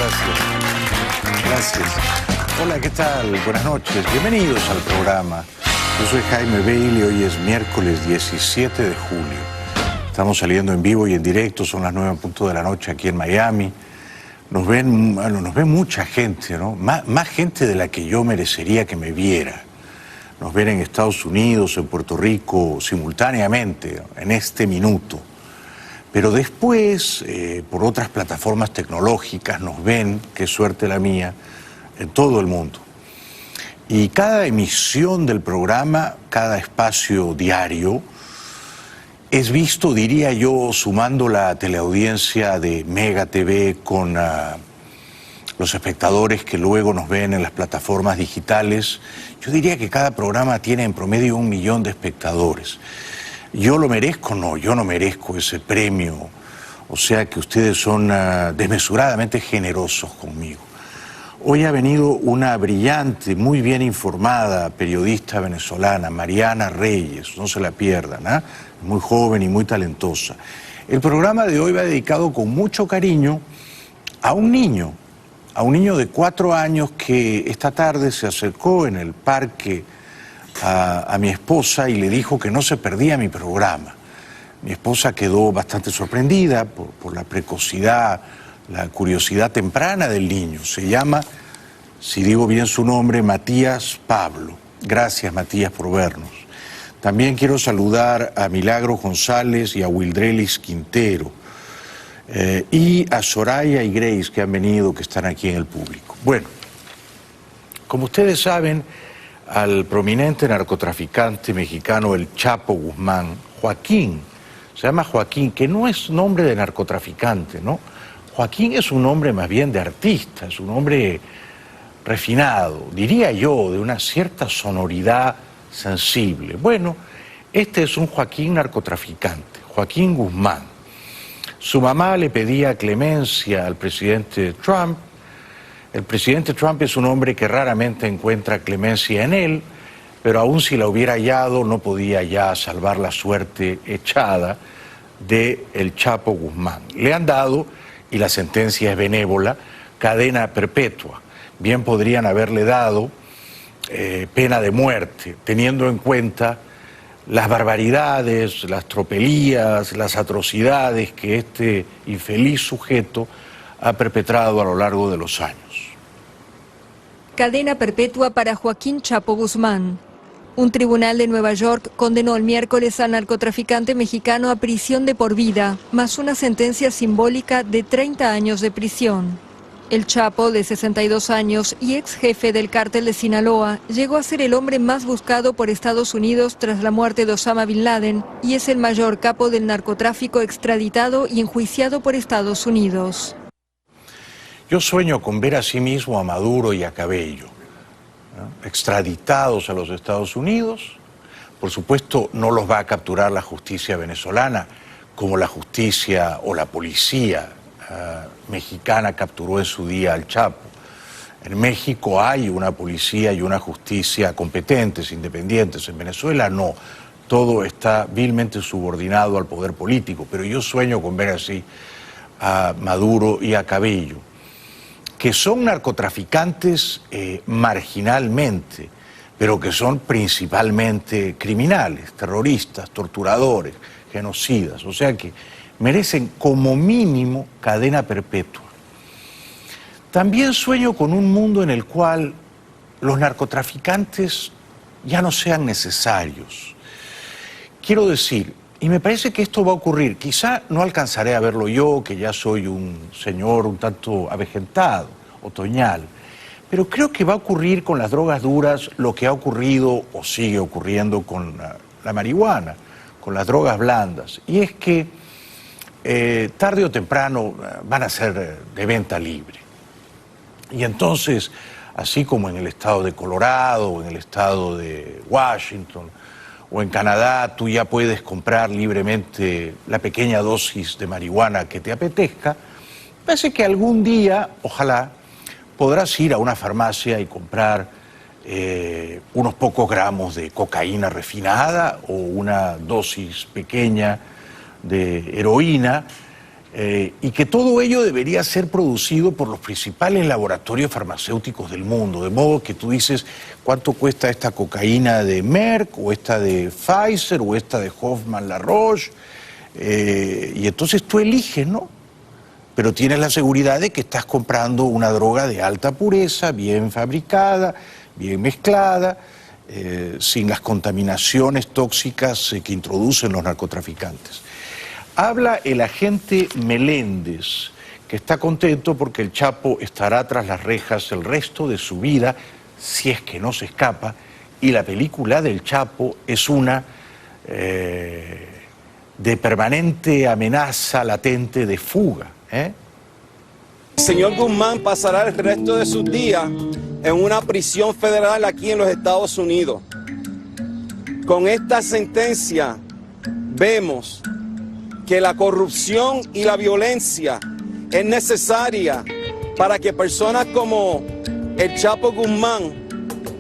Gracias. Gracias. Hola, ¿qué tal? Buenas noches. Bienvenidos al programa. Yo soy Jaime Bailey. Hoy es miércoles 17 de julio. Estamos saliendo en vivo y en directo. Son las 9:00 de la noche aquí en Miami. Nos ve mucha gente, ¿no? Más gente de la que yo merecería que me viera. Nos ven en Estados Unidos, en Puerto Rico, simultáneamente, en este minuto. Pero después, por otras plataformas tecnológicas, nos ven, qué suerte la mía, en todo el mundo. Y cada emisión del programa, cada espacio diario, es visto, diría yo, sumando la teleaudiencia de Mega TV con los espectadores que luego nos ven en las plataformas digitales. Yo diría que cada programa tiene en promedio 1 millón de espectadores. ¿Yo lo merezco? No, yo no merezco ese premio. O sea que ustedes son desmesuradamente generosos conmigo. Hoy ha venido una brillante, muy bien informada periodista venezolana, Mariana Reyes, no se la pierdan, ¿eh? Muy joven y muy talentosa. El programa de hoy va dedicado con mucho cariño a un niño de 4 años que esta tarde se acercó en el parque a mi esposa y le dijo que no se perdía mi programa. Mi esposa quedó bastante sorprendida por la precocidad, la curiosidad temprana del niño. Se llama, si digo bien su nombre, Matías Pablo. Gracias, Matías, por vernos. También quiero saludar a Milagro González y a Wildrelis Quintero. Y a Soraya y Grace que han venido, que están aquí en el público. Bueno, como ustedes saben, al prominente narcotraficante mexicano El Chapo Guzmán, Joaquín, se llama Joaquín, que no es nombre de narcotraficante, ¿no? Joaquín es un nombre más bien de artista, es un hombre refinado, diría yo, de una cierta sonoridad sensible. Bueno, este es un Joaquín narcotraficante, Joaquín Guzmán. Su mamá le pedía clemencia al presidente Trump. El presidente Trump es un hombre que raramente encuentra clemencia en él, pero aun si la hubiera hallado, no podía ya salvar la suerte echada de El Chapo Guzmán. Le han dado, y la sentencia es benévola, cadena perpetua. Bien podrían haberle dado pena de muerte, teniendo en cuenta las barbaridades, las tropelías, las atrocidades que este infeliz sujeto ha perpetrado a lo largo de los años. Cadena perpetua para Joaquín Chapo Guzmán. Un tribunal de Nueva York condenó el miércoles al narcotraficante mexicano a prisión de por vida, más una sentencia simbólica de 30 años de prisión. El Chapo, de 62 años y ex jefe del cártel de Sinaloa, llegó a ser el hombre más buscado por Estados Unidos tras la muerte de Osama Bin Laden y es el mayor capo del narcotráfico extraditado y enjuiciado por Estados Unidos. Yo sueño con ver asimismo a Maduro y a Cabello, ¿no?, extraditados a los Estados Unidos. Por supuesto, no los va a capturar la justicia venezolana como la justicia o la policía mexicana capturó en su día al Chapo. En México hay una policía y una justicia competentes, independientes. En Venezuela no. Todo está vilmente subordinado al poder político. Pero yo sueño con ver así a Maduro y a Cabello, que son narcotraficantes marginalmente, pero que son principalmente criminales, terroristas, torturadores, genocidas. O sea que merecen como mínimo cadena perpetua. También sueño con un mundo en el cual los narcotraficantes ya no sean necesarios. Quiero decir, y me parece que esto va a ocurrir, quizá no alcanzaré a verlo yo, que ya soy un señor un tanto avejentado, otoñal, pero creo que va a ocurrir con las drogas duras lo que ha ocurrido o sigue ocurriendo con la marihuana, con las drogas blandas, y es que tarde o temprano van a ser de venta libre. Y entonces, así como en el estado de Colorado, o en el estado de Washington, o en Canadá, tú ya puedes comprar libremente la pequeña dosis de marihuana que te apetezca, parece que algún día, ojalá, podrás ir a una farmacia y comprar unos pocos gramos de cocaína refinada o una dosis pequeña de heroína y que todo ello debería ser producido por los principales laboratorios farmacéuticos del mundo, de modo que tú dices, ¿cuánto cuesta esta cocaína de Merck, o esta de Pfizer, o esta de Hoffmann-La Roche? Y entonces tú eliges, ¿no? Pero tienes la seguridad de que estás comprando una droga de alta pureza, bien fabricada, bien mezclada, sin las contaminaciones tóxicas que introducen los narcotraficantes. Habla el agente Meléndez, que está contento porque el Chapo estará tras las rejas el resto de su vida, si es que no se escapa, y la película del Chapo es una de permanente amenaza latente de fuga. El señor Guzmán pasará el resto de sus días en una prisión federal aquí en los Estados Unidos. Con esta sentencia vemos que la corrupción y la violencia es necesaria para que personas como el Chapo Guzmán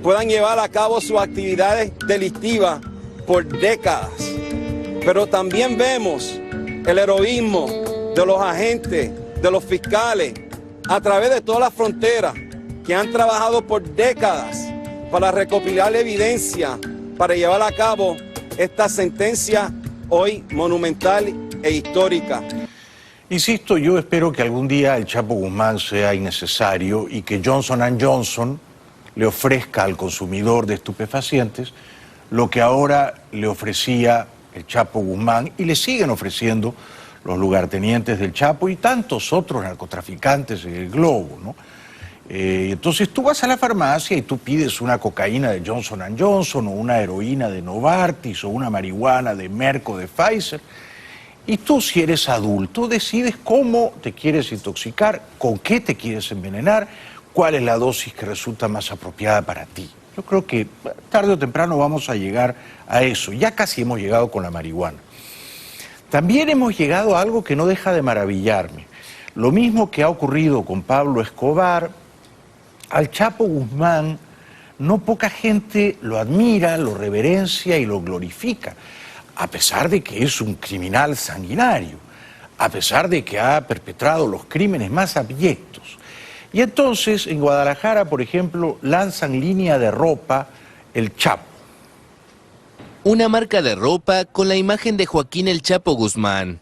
puedan llevar a cabo sus actividades delictivas por décadas. Pero también vemos el heroísmo de los agentes, de los fiscales, a través de todas las fronteras, que han trabajado por décadas para recopilar evidencia, para llevar a cabo esta sentencia hoy monumental e histórica. Insisto, yo espero que algún día el Chapo Guzmán sea innecesario y que Johnson & Johnson le ofrezca al consumidor de estupefacientes lo que ahora le ofrecía el Chapo Guzmán y le siguen ofreciendo los lugartenientes del Chapo y tantos otros narcotraficantes en el globo, ¿no? Entonces tú vas a la farmacia y tú pides una cocaína de Johnson & Johnson o una heroína de Novartis o una marihuana de Merck o de Pfizer y tú, si eres adulto, decides cómo te quieres intoxicar, con qué te quieres envenenar, cuál es la dosis que resulta más apropiada para ti. Yo creo que tarde o temprano vamos a llegar a eso. Ya casi hemos llegado con la marihuana. También hemos llegado a algo que no deja de maravillarme. Lo mismo que ha ocurrido con Pablo Escobar, al Chapo Guzmán no poca gente lo admira, lo reverencia y lo glorifica, a pesar de que es un criminal sanguinario, a pesar de que ha perpetrado los crímenes más abyectos. Y entonces en Guadalajara, por ejemplo, lanzan línea de ropa El Chapo. Una marca de ropa con la imagen de Joaquín El Chapo Guzmán.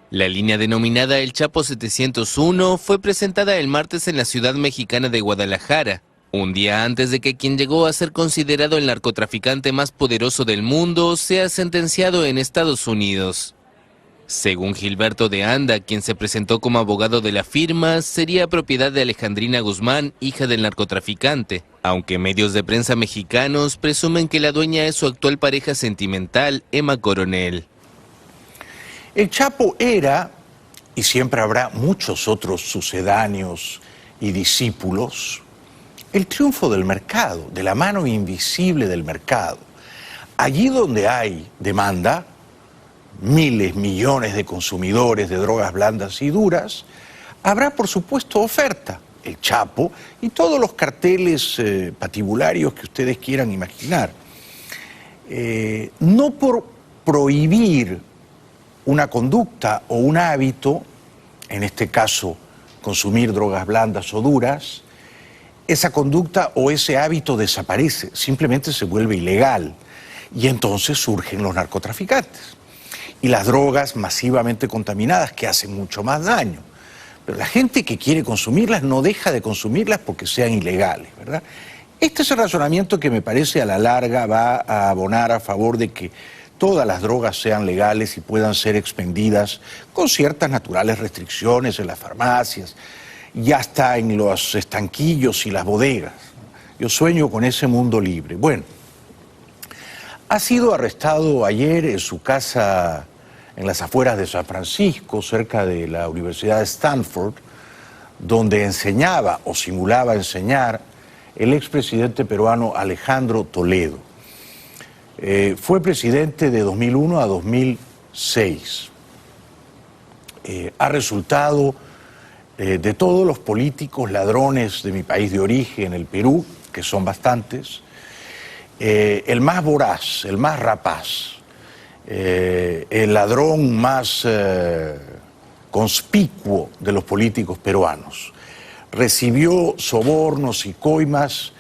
La línea denominada El Chapo 701 fue presentada el martes en la ciudad mexicana de Guadalajara, un día antes de que quien llegó a ser considerado el narcotraficante más poderoso del mundo sea sentenciado en Estados Unidos. Según Gilberto de Anda, quien se presentó como abogado de la firma, sería propiedad de Alejandrina Guzmán, hija del narcotraficante, aunque medios de prensa mexicanos presumen que la dueña es su actual pareja sentimental, Emma Coronel. El Chapo era, y siempre habrá muchos otros sucedáneos y discípulos, el triunfo del mercado, de la mano invisible del mercado. Allí donde hay demanda, miles, millones de consumidores de drogas blandas y duras, habrá por supuesto oferta. El Chapo y todos los carteles patibularios que ustedes quieran imaginar. No por prohibir una conducta o un hábito, en este caso consumir drogas blandas o duras, esa conducta o ese hábito desaparece, simplemente se vuelve ilegal y entonces surgen los narcotraficantes y las drogas masivamente contaminadas que hacen mucho más daño. Pero la gente que quiere consumirlas no deja de consumirlas porque sean ilegales, ¿verdad? Este es el razonamiento que me parece a la larga va a abonar a favor de que todas las drogas sean legales y puedan ser expendidas con ciertas naturales restricciones en las farmacias y hasta en los estanquillos y las bodegas. Yo sueño con ese mundo libre. Bueno, ha sido arrestado ayer en su casa en las afueras de San Francisco, cerca de la Universidad de Stanford, donde enseñaba o simulaba enseñar el expresidente peruano Alejandro Toledo. Fue presidente de 2001 a 2006. Ha resultado de todos los políticos ladrones de mi país de origen, el Perú, que son bastantes, el más voraz, el más rapaz, el ladrón más conspicuo de los políticos peruanos. Recibió sobornos y coimas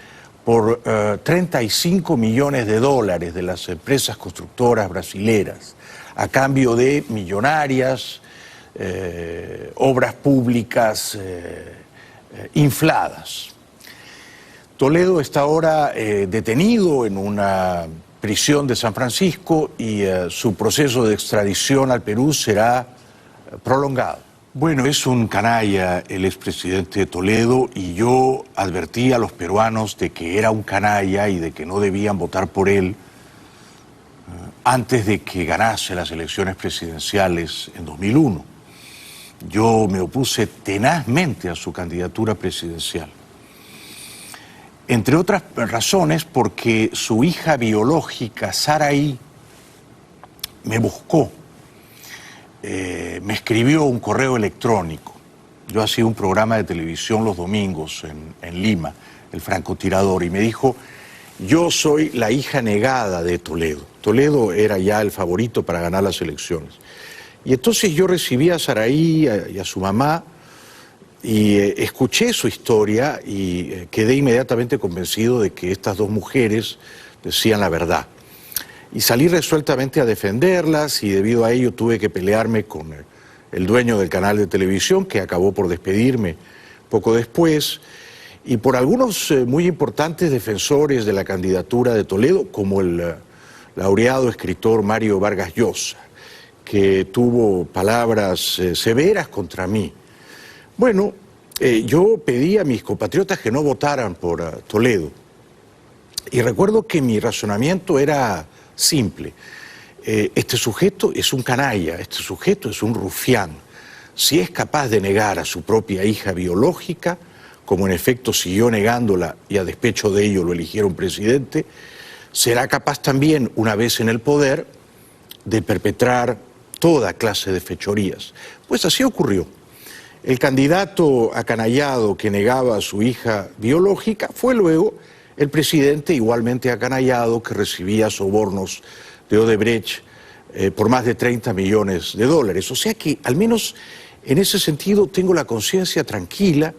por 35 millones de dólares de las empresas constructoras brasileras, a cambio de millonarias obras públicas infladas. Toledo está ahora detenido en una prisión de San Francisco y su proceso de extradición al Perú será prolongado. Bueno, es un canalla el expresidente Toledo y yo advertí a los peruanos de que era un canalla y de que no debían votar por él antes de que ganase las elecciones presidenciales en 2001. Yo me opuse tenazmente a su candidatura presidencial. Entre otras razones porque su hija biológica, Saraí, me buscó, me escribió un correo electrónico. Yo hacía un programa de televisión los domingos en Lima, El Francotirador, y me dijo: yo soy la hija negada de Toledo. Toledo era ya el favorito para ganar las elecciones. Y entonces yo recibí a Saraí y a su mamá y escuché su historia y quedé inmediatamente convencido de que estas dos mujeres decían la verdad. Y salí resueltamente a defenderlas y debido a ello tuve que pelearme con el dueño del canal de televisión, que acabó por despedirme poco después, y por algunos muy importantes defensores de la candidatura de Toledo, como el laureado escritor Mario Vargas Llosa, que tuvo palabras severas contra mí. Bueno, yo pedí a mis compatriotas que no votaran por Toledo. Y recuerdo que mi razonamiento era simple. Este sujeto es un canalla, este sujeto es un rufián. Si es capaz de negar a su propia hija biológica, como en efecto siguió negándola y a despecho de ello lo eligieron presidente, será capaz también, una vez en el poder, de perpetrar toda clase de fechorías. Pues así ocurrió. El candidato acanallado que negaba a su hija biológica fue luego el presidente igualmente acanallado que recibía sobornos de Odebrecht por más de 30 millones de dólares. O sea que, al menos en ese sentido, tengo la conciencia tranquila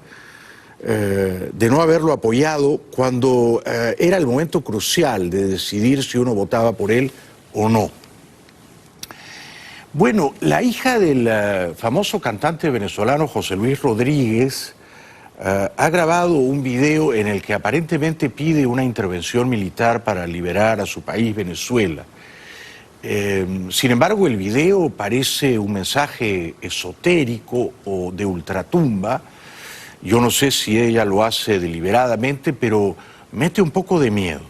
de no haberlo apoyado cuando era el momento crucial de decidir si uno votaba por él o no. Bueno, la hija del famoso cantante venezolano José Luis Rodríguez ha grabado un video en el que aparentemente pide una intervención militar para liberar a su país, Venezuela. Sin embargo, el video parece un mensaje esotérico o de ultratumba. Yo no sé si ella lo hace deliberadamente, pero mete un poco de miedo.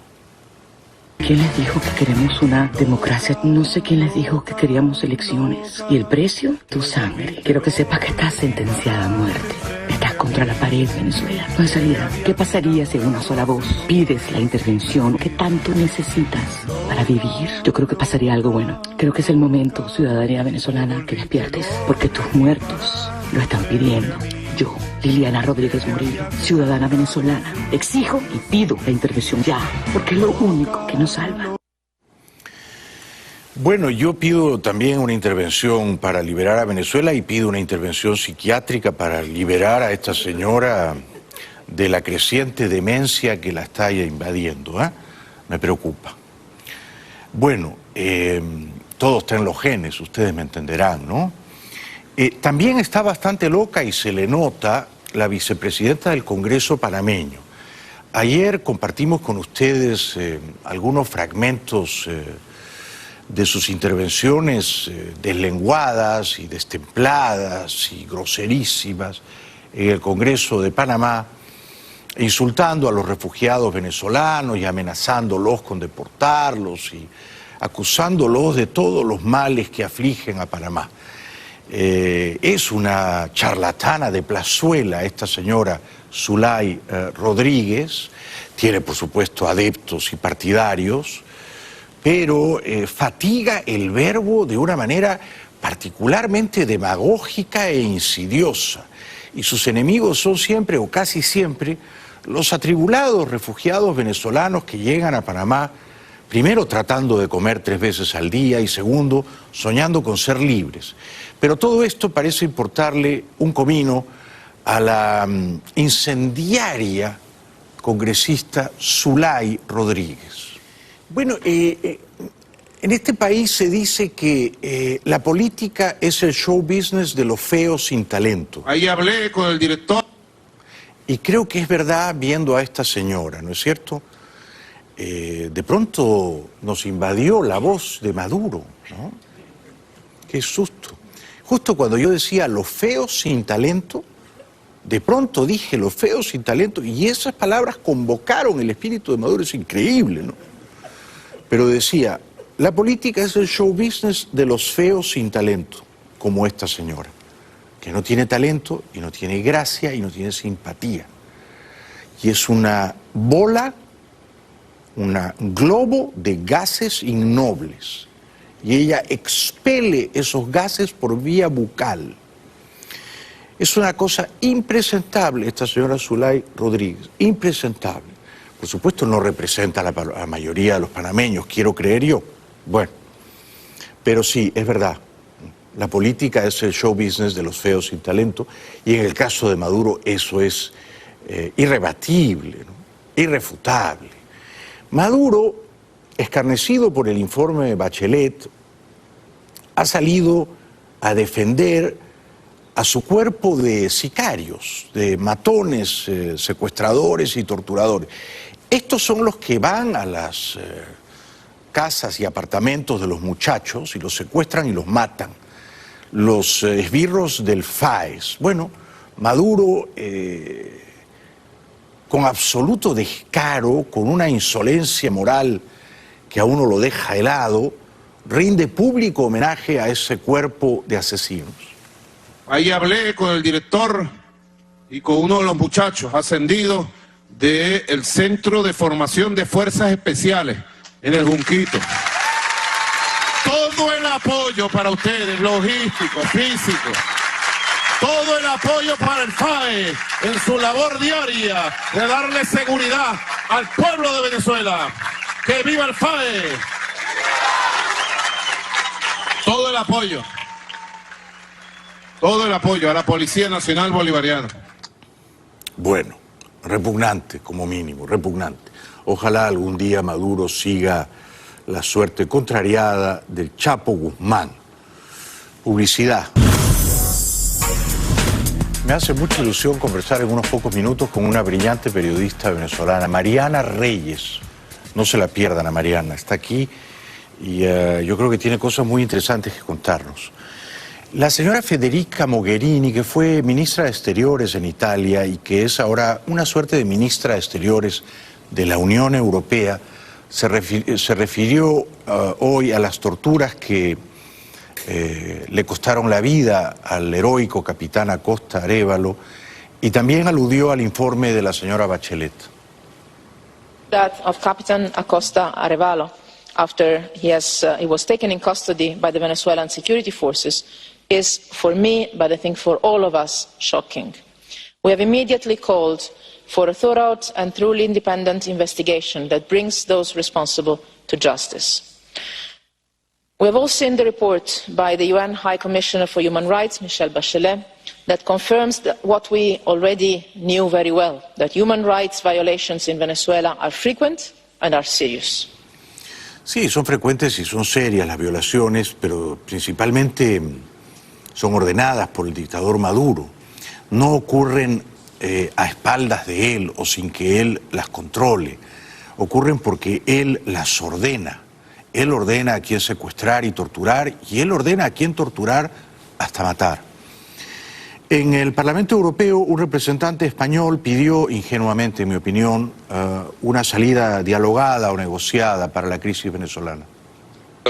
¿Quién les dijo que queremos una democracia? No sé quién les dijo que queríamos elecciones. ¿Y el precio? Tu sangre. Quiero que sepas que estás sentenciada a muerte. Estás contra la pared, Venezuela. No hay salida. ¿Qué pasaría si en una sola voz pides la intervención que tanto necesitas para vivir? Yo creo que pasaría algo bueno. Creo que es el momento, ciudadanía venezolana, que despiertes. Porque tus muertos lo están pidiendo. Yo, Liliana Rodríguez Murillo, ciudadana venezolana, exijo y pido la intervención ya, porque es lo único que nos salva. Bueno, yo pido también una intervención para liberar a Venezuela y pido una intervención psiquiátrica para liberar a esta señora de la creciente demencia que la está invadiendo. Me preocupa. Bueno, todo está en los genes, ustedes me entenderán, ¿no? También está bastante loca y se le nota la vicepresidenta del Congreso panameño. Ayer compartimos con ustedes algunos fragmentos de sus intervenciones deslenguadas y destempladas y groserísimas en el Congreso de Panamá, insultando a los refugiados venezolanos y amenazándolos con deportarlos y acusándolos de todos los males que afligen a Panamá. Es una charlatana de plazuela esta señora Zulay Rodríguez, tiene por supuesto adeptos y partidarios, pero fatiga el verbo de una manera particularmente demagógica e insidiosa, y sus enemigos son siempre o casi siempre los atribulados refugiados venezolanos que llegan a Panamá Primero, tratando de comer 3 veces al día y segundo, soñando con ser libres. Pero todo esto parece importarle un comino a la incendiaria congresista Zulay Rodríguez. Bueno, en este país se dice que la política es el show business de los feos sin talento. Ahí hablé con el director. Y creo que es verdad viendo a esta señora, ¿no es cierto? De pronto nos invadió la voz de Maduro, ¿no? Qué susto. Justo cuando yo decía los feos sin talento, de pronto dije los feos sin talento y esas palabras convocaron el espíritu de Maduro, es increíble, ¿no? Pero decía, la política es el show business de los feos sin talento, como esta señora, que no tiene talento y no tiene gracia y no tiene simpatía. Y es una bola, un globo de gases innobles. Y ella expele esos gases por vía bucal. Es una cosa impresentable esta señora Zulay Rodríguez, impresentable. Por supuesto no representa a la mayoría de los panameños, quiero creer yo. Bueno, pero sí, es verdad. La política es el show business de los feos sin talento y en el caso de Maduro eso es irrebatible, ¿no? Irrefutable. Maduro, escarnecido por el informe de Bachelet, ha salido a defender a su cuerpo de sicarios, de matones, secuestradores y torturadores. Estos son los que van a las casas y apartamentos de los muchachos y los secuestran y los matan. Los esbirros del FAES. Bueno, Maduro, con absoluto descaro, con una insolencia moral que a uno lo deja helado, rinde público homenaje a ese cuerpo de asesinos. Ahí hablé con el director y con uno de los muchachos ascendidos del Centro de Formación de Fuerzas Especiales en el Junquito. Todo el apoyo para ustedes, logístico, físico. Todo el apoyo para el FAE en su labor diaria de darle seguridad al pueblo de Venezuela. ¡Que viva el FAE! Todo el apoyo. Todo el apoyo a la Policía Nacional Bolivariana. Bueno, repugnante como mínimo, repugnante. Ojalá algún día Maduro siga la suerte contrariada del Chapo Guzmán. Publicidad. Me hace mucha ilusión conversar en unos pocos minutos con una brillante periodista venezolana, Mariana Reyes. No se la pierdan a Mariana, está aquí y yo creo que tiene cosas muy interesantes que contarnos. La señora Federica Mogherini, que fue ministra de Exteriores en Italia y que es ahora una suerte de ministra de Exteriores de la Unión Europea, se refirió hoy a las torturas que le costaron la vida al heroico capitán Acosta Arévalo y también aludió al informe de la señora Bachelet. That of Captain Acosta Arévalo, after he was taken in custody by the Venezuelan security forces, is for me, but I think for all of us, shocking. We have immediately called for a thorough and truly independent investigation that brings those responsible to justice. We have all seen the report by the UN High Commissioner for Human Rights, Michelle Bachelet, that confirms what we already knew very well, that human rights violations in Venezuela are frequent and are serious. Sí, son frecuentes y son serias las violaciones, pero principalmente son ordenadas por el dictador Maduro. No ocurren a espaldas de él o sin que él las controle. Ocurren porque él las ordena. Él ordena a quién secuestrar y torturar, y él ordena a quién torturar hasta matar. En el Parlamento Europeo, un representante español pidió, ingenuamente en mi opinión, una salida dialogada o negociada para la crisis venezolana.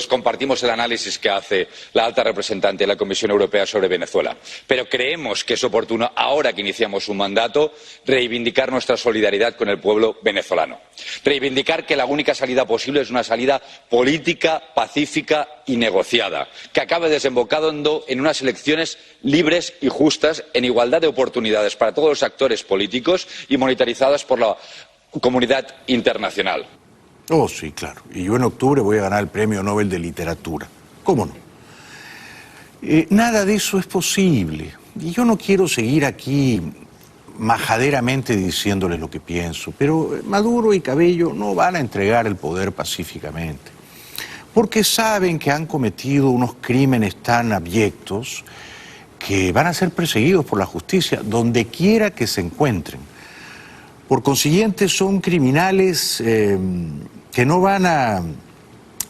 Compartimos el análisis que hace la alta representante de la Comisión Europea sobre Venezuela, pero creemos que es oportuno, ahora que iniciamos un mandato, reivindicar nuestra solidaridad con el pueblo venezolano. Reivindicar que la única salida posible es una salida política, pacífica y negociada, que acabe desembocando en unas elecciones libres y justas, en igualdad de oportunidades para todos los actores políticos y monitorizadas por la comunidad internacional. Oh, sí, claro. Y yo en octubre voy a ganar el Premio Nobel de Literatura. ¿Cómo no? Nada de eso es posible. Y yo no quiero seguir aquí majaderamente diciéndoles lo que pienso, pero Maduro y Cabello no van a entregar el poder pacíficamente, porque saben que han cometido unos crímenes tan abyectos que van a ser perseguidos por la justicia donde quiera que se encuentren. Por consiguiente, son criminales que no van a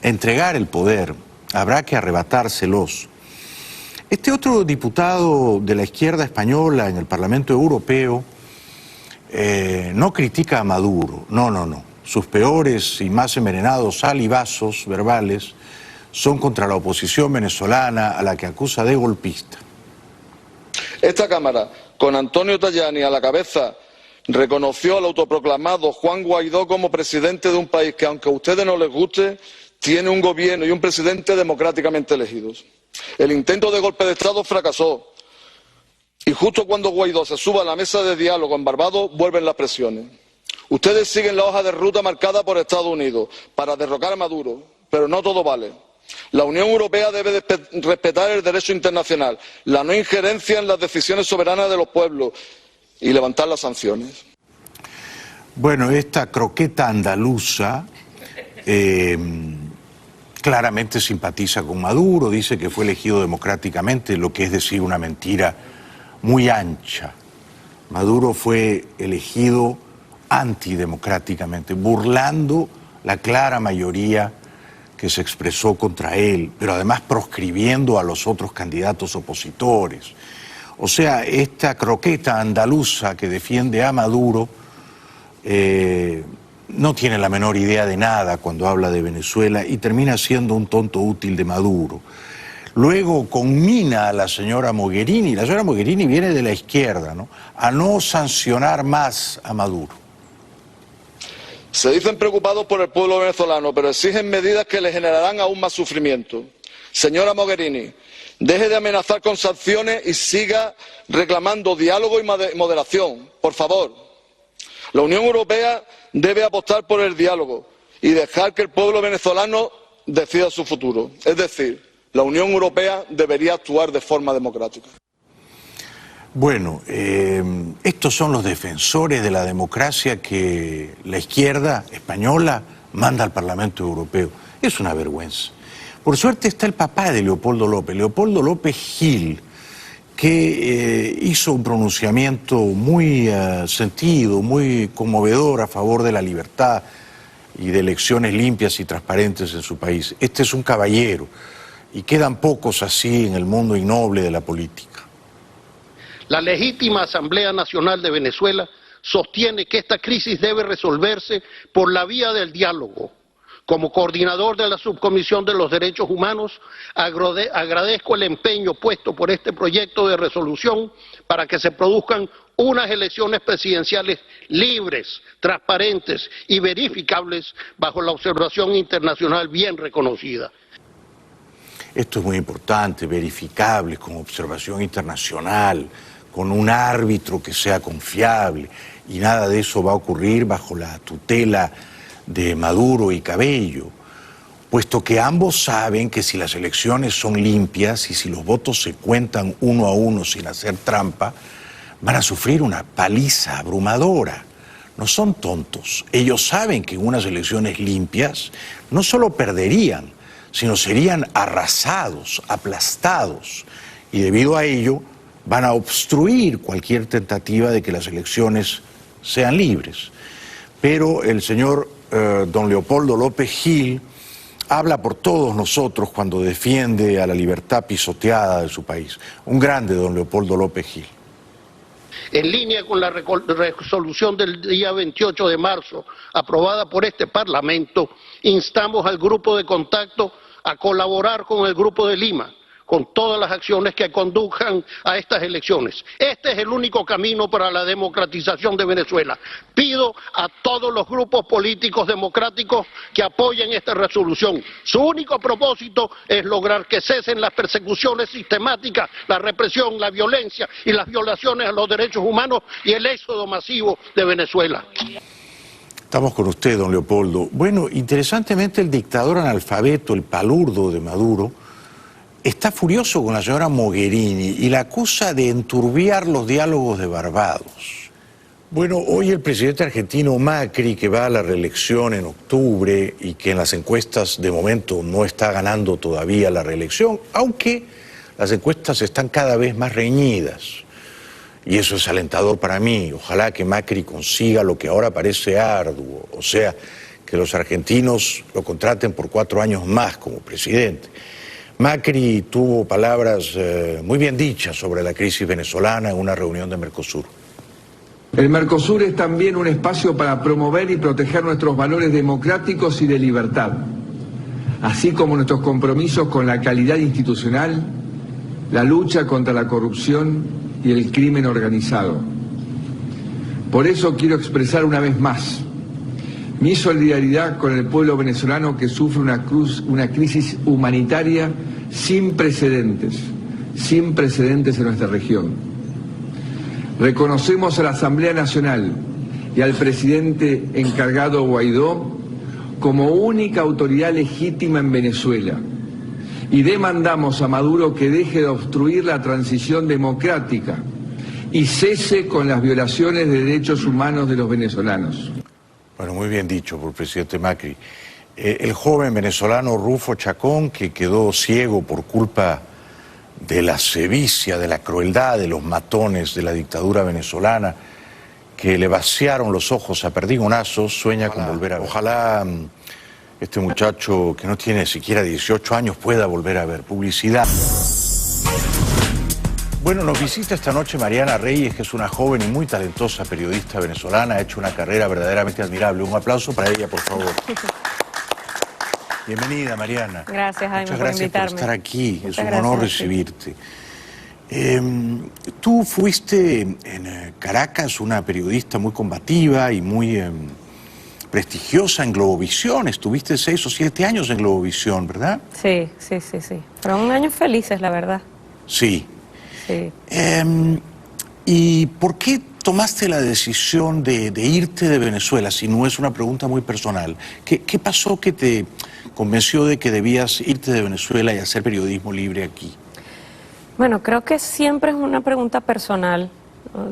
entregar el poder, habrá que arrebatárselos. Este otro diputado de la izquierda española en el Parlamento Europeo no critica a Maduro, no. Sus peores y más envenenados salivazos verbales son contra la oposición venezolana, a la que acusa de golpista. Esta Cámara, con Antonio Tajani a la cabeza, reconoció al autoproclamado Juan Guaidó como presidente de un país que, aunque a ustedes no les guste, tiene un gobierno y un presidente democráticamente elegidos. El intento de golpe de Estado fracasó y justo cuando Guaidó se suba a la mesa de diálogo en Barbados vuelven las presiones. Ustedes siguen la hoja de ruta marcada por Estados Unidos para derrocar a Maduro, pero no todo vale. La Unión Europea debe respetar el derecho internacional, la no injerencia en las decisiones soberanas de los pueblos y levantar las sanciones. Bueno, esta croqueta andaluza claramente simpatiza con Maduro, dice que fue elegido democráticamente, lo que es decir una mentira muy ancha. Maduro fue elegido antidemocráticamente, burlando la clara mayoría que se expresó contra él, pero además proscribiendo a los otros candidatos opositores. O sea, esta croqueta andaluza que defiende a Maduro no tiene la menor idea de nada cuando habla de Venezuela y termina siendo un tonto útil de Maduro. Luego conmina a la señora Mogherini, la señora Mogherini viene de la izquierda, ¿no?, a no sancionar más a Maduro. Se dicen preocupados por el pueblo venezolano, pero exigen medidas que le generarán aún más sufrimiento. Señora Mogherini, deje de amenazar con sanciones y siga reclamando diálogo y moderación, por favor. La Unión Europea debe apostar por el diálogo y dejar que el pueblo venezolano decida su futuro. Es decir, la Unión Europea debería actuar de forma democrática. Bueno, estos son los defensores de la democracia que la izquierda española manda al Parlamento Europeo. Es una vergüenza. Por suerte está el papá de Leopoldo López Gil, que hizo un pronunciamiento muy sentido, muy conmovedor a favor de la libertad y de elecciones limpias y transparentes en su país. Este es un caballero y quedan pocos así en el mundo innoble de la política. La legítima Asamblea Nacional de Venezuela sostiene que esta crisis debe resolverse por la vía del diálogo. Como coordinador de la Subcomisión de los Derechos Humanos, agradezco el empeño puesto por este proyecto de resolución para que se produzcan unas elecciones presidenciales libres, transparentes y verificables bajo la observación internacional bien reconocida. Esto es muy importante, verificables, con observación internacional, con un árbitro que sea confiable, y nada de eso va a ocurrir bajo la tutela de Maduro y Cabello, puesto que ambos saben que si las elecciones son limpias y si los votos se cuentan uno a uno sin hacer trampa, van a sufrir una paliza abrumadora. No son tontos, ellos saben que en unas elecciones limpias no solo perderían, sino serían arrasados, aplastados, y debido a ello van a obstruir cualquier tentativa de que las elecciones sean libres. Pero el señor don Leopoldo López Gil habla por todos nosotros cuando defiende a la libertad pisoteada de su país. Un grande don Leopoldo López Gil. En línea con la resolución del día 28 de marzo, aprobada por este Parlamento, instamos al Grupo de Contacto a colaborar con el Grupo de Lima, con todas las acciones que conduzcan a estas elecciones. Este es el único camino para la democratización de Venezuela. Pido a todos los grupos políticos democráticos que apoyen esta resolución. Su único propósito es lograr que cesen las persecuciones sistemáticas, la represión, la violencia y las violaciones a los derechos humanos y el éxodo masivo de Venezuela. Estamos con usted, don Leopoldo. Bueno, interesantemente el dictador analfabeto, el palurdo de Maduro, está furioso con la señora Mogherini y la acusa de enturbiar los diálogos de Barbados. Bueno, hoy el presidente argentino Macri, que va a la reelección en octubre y que en las encuestas de momento no está ganando todavía la reelección, aunque las encuestas están cada vez más reñidas. Y eso es alentador para mí. Ojalá que Macri consiga lo que ahora parece arduo, o sea, que los argentinos lo contraten por 4 años más como presidente. Macri tuvo palabras muy bien dichas sobre la crisis venezolana en una reunión de Mercosur. El Mercosur es también un espacio para promover y proteger nuestros valores democráticos y de libertad, así como nuestros compromisos con la calidad institucional, la lucha contra la corrupción y el crimen organizado. Por eso quiero expresar una vez más mi solidaridad con el pueblo venezolano que sufre una crisis humanitaria sin precedentes en nuestra región. Reconocemos a la Asamblea Nacional y al presidente encargado Guaidó como única autoridad legítima en Venezuela y demandamos a Maduro que deje de obstruir la transición democrática y cese con las violaciones de derechos humanos de los venezolanos. Bueno, muy bien dicho por el presidente Macri. El joven venezolano Rufo Chacón, que quedó ciego por culpa de la sevicia, de la crueldad de los matones de la dictadura venezolana, que le vaciaron los ojos a perdigonazos, sueña con volver a ver. Ojalá este muchacho que no tiene siquiera 18 años pueda volver a ver. Publicidad. Bueno, nos visita esta noche Mariana Reyes, que es una joven y muy talentosa periodista venezolana, ha hecho una carrera verdaderamente admirable. Un aplauso para ella, por favor. Bienvenida, Mariana. Gracias, Jaime, Muchas por gracias invitarme. por estar aquí. Muchas es un gracias honor a ti. recibirte. Tú fuiste en Caracas una periodista muy combativa y muy prestigiosa en Globovisión. Estuviste 6 o 7 años en Globovisión, ¿verdad? Sí. Fueron años felices, la verdad. Sí. Sí. ¿Y por qué tomaste la decisión de irte de Venezuela, si no es una pregunta muy personal? ¿Qué pasó que te convenció de que debías irte de Venezuela y hacer periodismo libre aquí? Bueno, creo que siempre es una pregunta personal.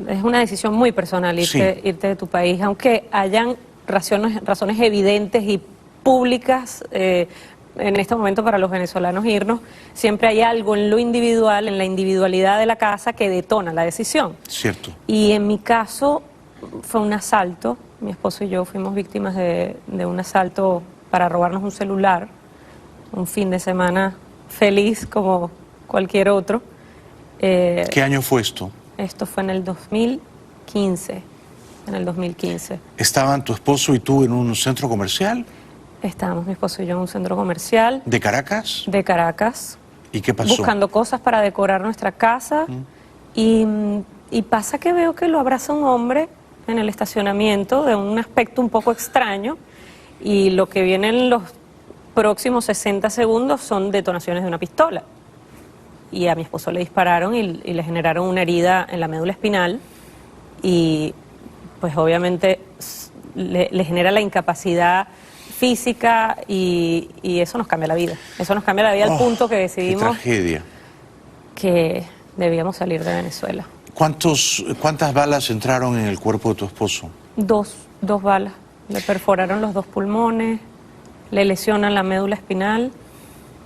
Es una decisión muy personal irte de tu país, aunque hayan razones evidentes y públicas en este momento para los venezolanos irnos, siempre hay algo en lo individual, en la individualidad de la casa que detona la decisión. Cierto. Y en mi caso fue un asalto. Mi esposo y yo fuimos víctimas de un asalto para robarnos un celular, un fin de semana feliz como cualquier otro. ¿Qué año fue esto? Esto fue en el 2015. ¿Estaban tu esposo y tú en un centro comercial? Estábamos mi esposo y yo en un centro comercial. ¿De Caracas? De Caracas. ¿Y qué pasó? Buscando cosas para decorar nuestra casa. Y pasa que veo que lo abraza un hombre en el estacionamiento de un aspecto un poco extraño. Y lo que viene en los próximos 60 segundos son detonaciones de una pistola. Y a mi esposo le dispararon y le generaron una herida en la médula espinal. Y pues obviamente le genera la incapacidad física y eso nos cambia la vida. Eso nos cambia la vida al punto que decidimos... ¡Qué tragedia! Que debíamos salir de Venezuela. ¿Cuántas balas entraron en el cuerpo de tu esposo? Dos balas. Le perforaron los 2 pulmones, le lesionan la médula espinal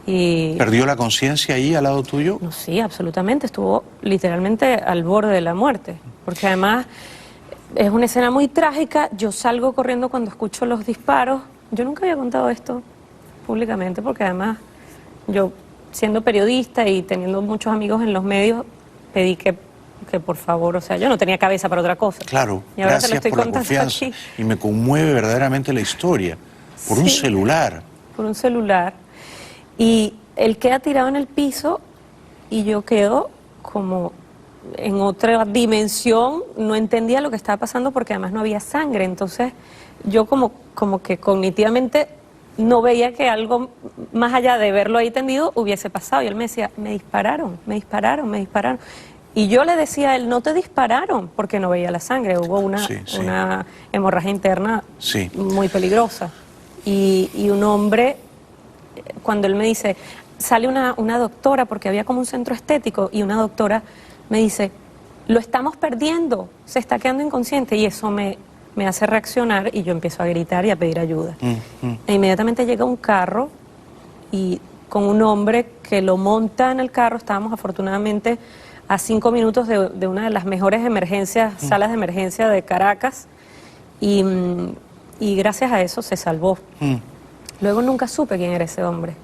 y... ¿Perdió la conciencia ahí al lado tuyo? No, sí, absolutamente. Estuvo literalmente al borde de la muerte. Porque además es una escena muy trágica. Yo salgo corriendo cuando escucho los disparos. Yo nunca había contado esto públicamente porque además yo, siendo periodista y teniendo muchos amigos en los medios, pedí que por favor, o sea, yo no tenía cabeza para otra cosa. Claro, y ahora gracias por la confianza. Aquí. Y me conmueve verdaderamente la historia. Por un celular. Por un celular. Y él queda tirado en el piso y yo quedo como en otra dimensión, no entendía lo que estaba pasando porque además no había sangre. Entonces yo como que cognitivamente no veía que algo más allá de verlo ahí tendido hubiese pasado. Y él me decía, me dispararon. Y yo le decía a él, no te dispararon, porque no veía la sangre, hubo una hemorragia interna muy peligrosa. Y un hombre, cuando él me dice, sale una doctora, porque había como un centro estético, y una doctora me dice, lo estamos perdiendo, se está quedando inconsciente, y eso me hace reaccionar, y yo empiezo a gritar y a pedir ayuda. E inmediatamente llega un carro, y con un hombre que lo monta en el carro, estábamos afortunadamente a 5 minutos de una de las mejores emergencias, salas de emergencia de Caracas, y gracias a eso se salvó. Luego nunca supe quién era ese hombre.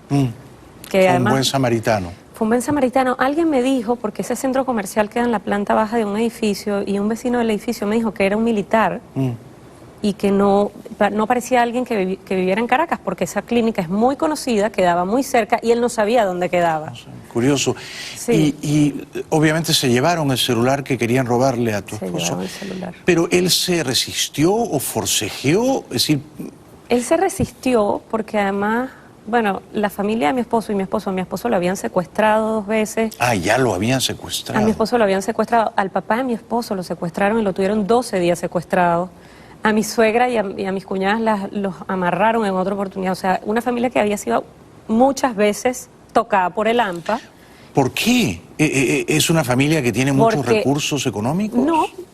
Que Fue además, un buen samaritano. fue un buen samaritano. Alguien me dijo, porque ese centro comercial queda en la planta baja de un edificio, y un vecino del edificio me dijo que era un militar, y que no parecía alguien que viviera en Caracas, porque esa clínica es muy conocida, quedaba muy cerca, y él no sabía dónde quedaba. Curioso. Sí. Y obviamente se llevaron el celular que querían robarle a tu Se esposo. llevaron el celular. Pero él se resistió o forcejeó, es decir, Él se resistió porque además, bueno, la familia de mi esposo y mi esposo lo habían secuestrado 2 veces. ah, ya lo habían A secuestrado. mi esposo lo habían secuestrado, al papá de mi esposo lo secuestraron y lo tuvieron 12 días secuestrado. A mi suegra y a mis cuñadas los amarraron en otra oportunidad. O sea, una familia que había sido muchas veces tocada por el AMPA. ¿Por qué? ¿Es una familia que tiene muchos Porque- recursos económicos?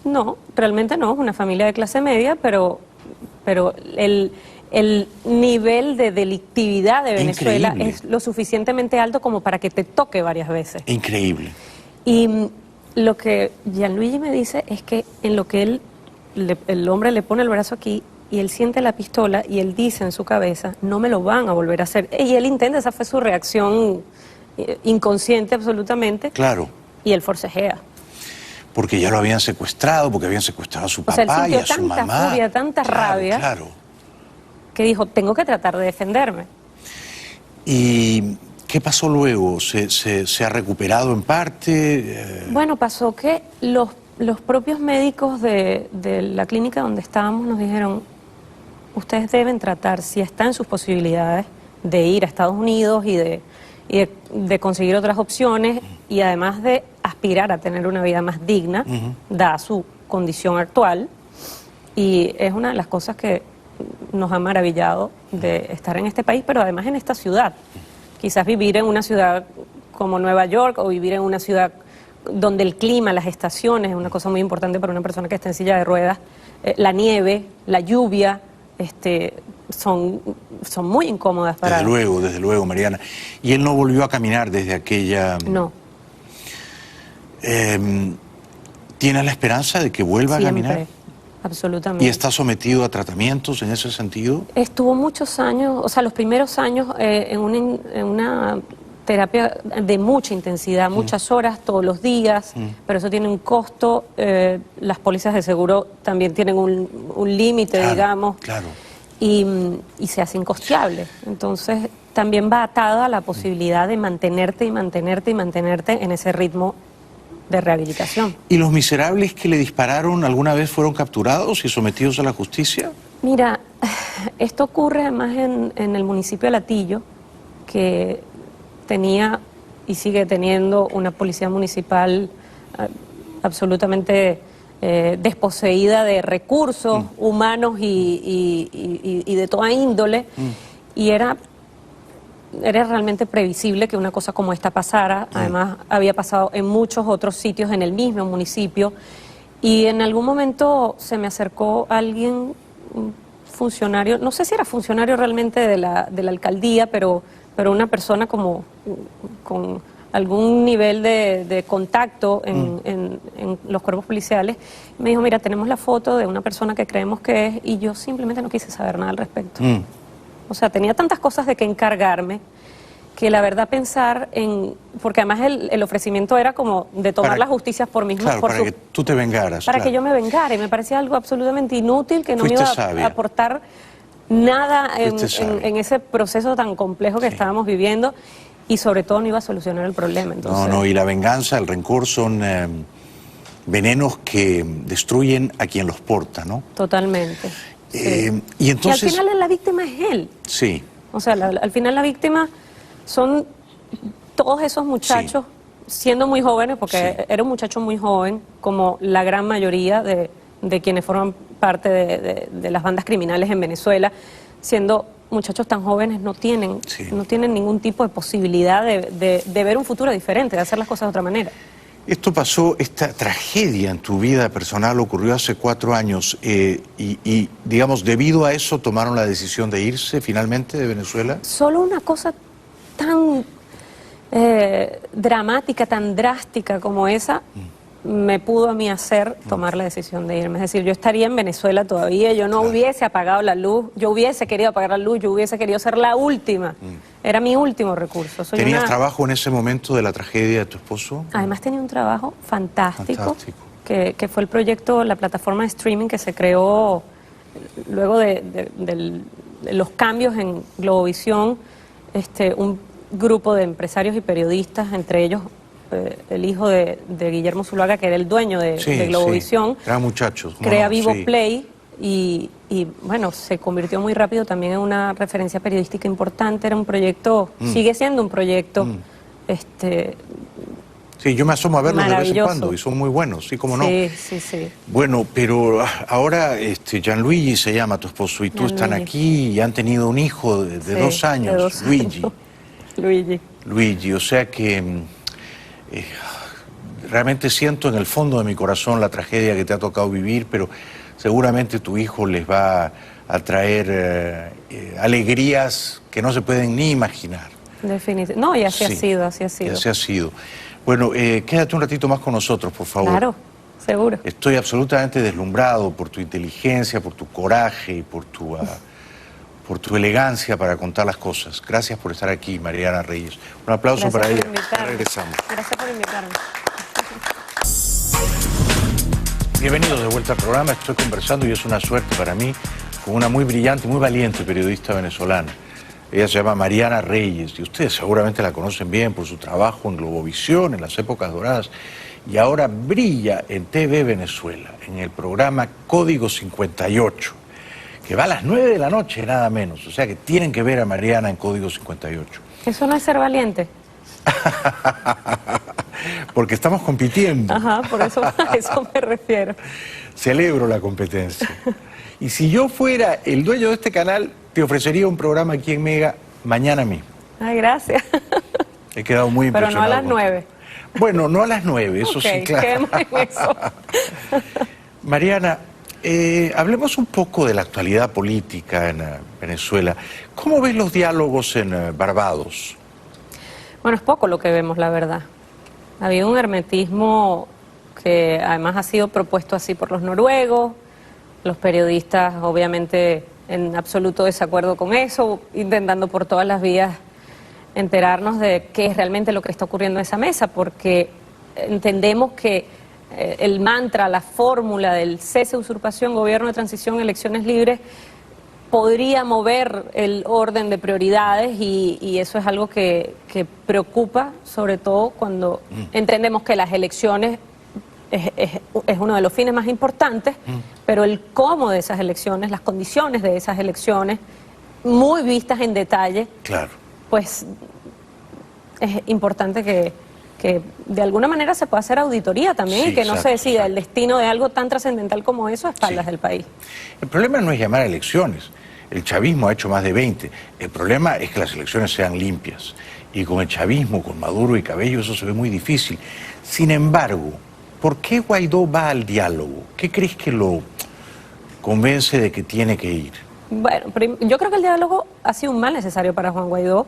No, realmente no, es una familia de clase media, pero el nivel de delictividad de Venezuela Increíble. es lo suficientemente alto como para que te toque varias veces. Increíble. Y lo que Gianluigi me dice es que en lo que el hombre le pone el brazo aquí y él siente la pistola y él dice en su cabeza, no me lo van a volver a hacer. Y él intenta, esa fue su reacción inconsciente absolutamente. Claro. Y él forcejea. Porque ya lo habían secuestrado, porque habían secuestrado a su O sea, él papá y sintió a su tanta mamá. furia, tanta Claro, rabia, Claro. que dijo, tengo que tratar de defenderme. ¿Y qué pasó luego? ¿Se ha recuperado en parte? Bueno, pasó que los propios médicos de la clínica donde estábamos nos dijeron, ustedes deben tratar, si está en sus posibilidades, de ir a Estados Unidos y de conseguir otras opciones y además de aspirar a tener una vida más digna, dada su condición actual. Y es una de las cosas que nos ha maravillado de estar en este país, pero además en esta ciudad. Quizás vivir en una ciudad como Nueva York o vivir en una ciudad donde el clima, las estaciones, es una cosa muy importante para una persona que está en silla de ruedas, la nieve, la lluvia, son muy incómodas para... Desde luego, Mariana. ¿Y él no volvió a caminar desde aquella...? No. ¿Tienes la esperanza de que vuelva a caminar? Siempre, absolutamente. ¿Y está sometido a tratamientos en ese sentido? Estuvo muchos años, o sea, los primeros años en una terapia de mucha intensidad, muchas horas todos los días, pero eso tiene un costo. Las pólizas de seguro también tienen un límite, Claro, digamos, Claro. y se hace incosteable. Entonces, también va atado a la posibilidad de mantenerte en ese ritmo de rehabilitación. ¿Y los miserables que le dispararon alguna vez fueron capturados y sometidos a la justicia? Mira, esto ocurre además en el municipio de Latillo, que tenía y sigue teniendo una policía municipal absolutamente desposeída de recursos humanos y de toda índole, y era realmente previsible que una cosa como esta pasara. Además, había pasado en muchos otros sitios en el mismo municipio, y en algún momento se me acercó alguien, un funcionario, no sé si era funcionario realmente de la alcaldía, pero una persona como con algún nivel de contacto en los cuerpos policiales. Me dijo, mira, tenemos la foto de una persona que creemos que es, y yo simplemente no quise saber nada al respecto. O sea, tenía tantas cosas de que encargarme que la verdad pensar en... Porque además el ofrecimiento era como de tomar la justicia por mismo. Claro, para que tú te vengaras. Para que yo me vengara, y me parecía algo absolutamente inútil, que no me iba a aportar nada en ese proceso tan complejo que estábamos viviendo, y sobre todo no iba a solucionar el problema. Entonces... No, y la venganza, el rencor son venenos que destruyen a quien los porta, ¿no? Totalmente. Sí. Y entonces... Y al final la víctima es él. Sí. O sea, al final la víctima son todos esos muchachos siendo muy jóvenes, porque era un muchacho muy joven, como la gran mayoría de quienes forman parte de las bandas criminales en Venezuela, siendo muchachos tan jóvenes no tienen ningún tipo de posibilidad de ver un futuro diferente, de hacer las cosas de otra manera. Esto pasó, esta tragedia en tu vida personal ocurrió hace 4 años y, digamos, debido a eso tomaron la decisión de irse finalmente de Venezuela. Solo una cosa tan dramática, tan drástica como esa, me pudo a mí hacer tomar la decisión de irme. Es decir, yo estaría en Venezuela todavía, yo no hubiese apagado la luz, yo hubiese querido apagar la luz, yo hubiese querido ser la última. Era mi último recurso. ¿Tenías trabajo en ese momento de la tragedia de tu esposo? Además tenía un trabajo fantástico. Que fue el proyecto, la plataforma de streaming que se creó luego de los cambios en Globovisión, un grupo de empresarios y periodistas, entre ellos el hijo de Guillermo Zuluaga, que era el dueño de Globovisión. Eran muchachos. Crea Vivo Play y bueno, se convirtió muy rápido también en una referencia periodística importante. Era un proyecto, sigue siendo un proyecto sí, yo me asomo a verlos de vez en cuando y son muy buenos, sí, como no. Sí. Bueno, pero ahora Gianluigi se llama tu esposo y tú están aquí y han tenido un hijo de 2 años, Luigi, o sea que realmente siento en el fondo de mi corazón la tragedia que te ha tocado vivir, pero seguramente tu hijo les va a traer alegrías que no se pueden ni imaginar. Definitivamente. No, y así ha sido, así ha sido. Bueno, quédate un ratito más con nosotros, por favor. Claro, seguro. Estoy absolutamente deslumbrado por tu inteligencia, por tu coraje y por tu elegancia para contar las cosas. Gracias por estar aquí, Mariana Reyes. Un aplauso para ella. Regresamos. Gracias por invitarme. Bienvenidos de vuelta al programa. Estoy conversando y es una suerte para mí con una muy brillante, muy valiente periodista venezolana. Ella se llama Mariana Reyes y ustedes seguramente la conocen bien por su trabajo en Globovisión, en las épocas doradas, y ahora brilla en TV Venezuela, en el programa Código 58, que va a las 9 de la noche, nada menos. O sea que tienen que ver a Mariana en Código 58. ¿Eso no es ser valiente? Porque estamos compitiendo. Ajá, por eso a eso me refiero. Celebro la competencia. Y si yo fuera el dueño de este canal, te ofrecería un programa aquí en Mega mañana mismo. Ay, gracias. He quedado muy impresionado. Pero no a las 9. Bueno, no a las 9, eso sí, claro. Quedemos en eso. Mariana, hablemos un poco de la actualidad política en Venezuela. ¿Cómo ves los diálogos en Barbados? Bueno, es poco lo que vemos, la verdad. Ha habido un hermetismo que además ha sido propuesto así por los noruegos, los periodistas obviamente en absoluto desacuerdo con eso, intentando por todas las vías enterarnos de qué es realmente lo que está ocurriendo en esa mesa, porque entendemos que el mantra, la fórmula del cese, usurpación, gobierno de transición, elecciones libres, podría mover el orden de prioridades y eso es algo que preocupa, sobre todo cuando entendemos que las elecciones es uno de los fines más importantes, pero el cómo de esas elecciones, las condiciones de esas elecciones, muy vistas en detalle, claro, pues es importante que de alguna manera se pueda hacer auditoría también y que no se decida el destino de algo tan trascendental como eso a espaldas del país. El problema no es llamar a elecciones. El chavismo ha hecho más de 20. El problema es que las elecciones sean limpias. Y con el chavismo, con Maduro y Cabello, eso se ve muy difícil. Sin embargo, ¿por qué Guaidó va al diálogo? ¿Qué crees que lo convence de que tiene que ir? Bueno, yo creo que el diálogo ha sido un mal necesario para Juan Guaidó.